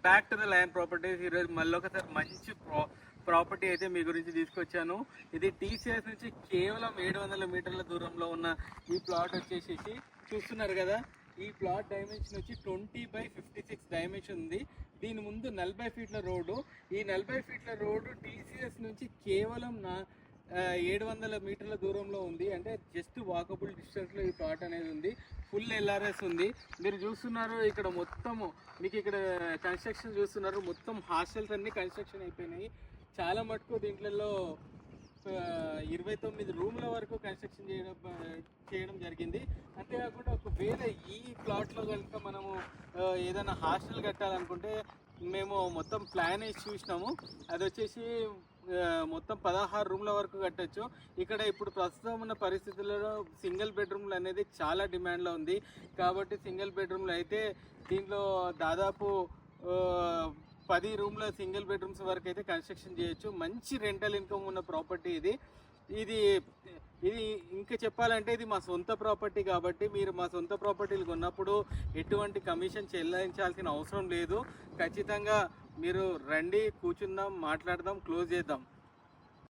Back to the land properties. ఈరోజు మళ్ళీ ఒకసారి మంచి ప్రాపర్టీ అయితే మీ గురించి తీసుకొచ్చాను. ఇది టీసీఎస్ నుంచి కేవలం 700 మీటర్ల దూరంలో ఉన్న ఈ ప్లాట్ వచ్చేసి చూస్తున్నారు కదా. ఈ ప్లాట్ డైమెన్షన్ వచ్చి 20/56 డైమెన్షన్ ఉంది. దీని ముందు 40 ఫీట్ల రోడ్డు. ఈ 40 ఫీట్ల రోడ్డు టీసీఎస్ నుంచి కేవలం 700 మీటర్ల దూరంలో ఉంది. అంటే జస్ట్ వాకబుల్ డిస్టెన్స్లో ఈ ప్లాట్ అనేది ఉంది. ఫుల్ ఎల్ఆర్ఎస్ ఉంది. మీరు చూస్తున్నారు ఇక్కడ మొత్తము మీకు ఇక్కడ కన్స్ట్రక్షన్ చూస్తున్నారు. మొత్తం హాస్టల్స్ అన్నీ కన్స్ట్రక్షన్ అయిపోయినాయి. చాలా మటుకు దీంట్లో 29 రూమ్ల వరకు కన్స్ట్రక్షన్ చేయడం జరిగింది. అంతేకాకుండా ఒకవేళ ఈ ప్లాట్లో కనుక మనము ఏదైనా హాస్టల్ కట్టాలనుకుంటే మేము మొత్తం ప్లాన్ వేసి చూసినాము. అది వచ్చేసి మొత్తం 16 రూమ్ల వరకు కట్టచ్చు. ఇక్కడ ఇప్పుడు ప్రస్తుతం ఉన్న పరిస్థితుల్లో సింగిల్ బెడ్రూమ్లు అనేది చాలా డిమాండ్లో ఉంది. కాబట్టి సింగిల్ బెడ్రూమ్లు అయితే దీంట్లో దాదాపు 10 రూమ్ల సింగిల్ బెడ్రూమ్స్ వరకు అయితే కన్స్ట్రక్షన్ చేయొచ్చు. మంచి రెంటల్ ఇన్కమ్ ఉన్న ప్రాపర్టీ ఇది. ఇది ఇంకా చెప్పాలంటే ఇది మా సొంత ప్రాపర్టీ. కాబట్టి మీరు మా సొంత ప్రాపర్టీలు కొన్నప్పుడు ఎటువంటి కమిషన్ చెల్లించాల్సిన అవసరం లేదు. ఖచ్చితంగా మీరు రండి, కూర్చుందాం, మాట్లాడదాం, క్లోజ్ చేద్దాం.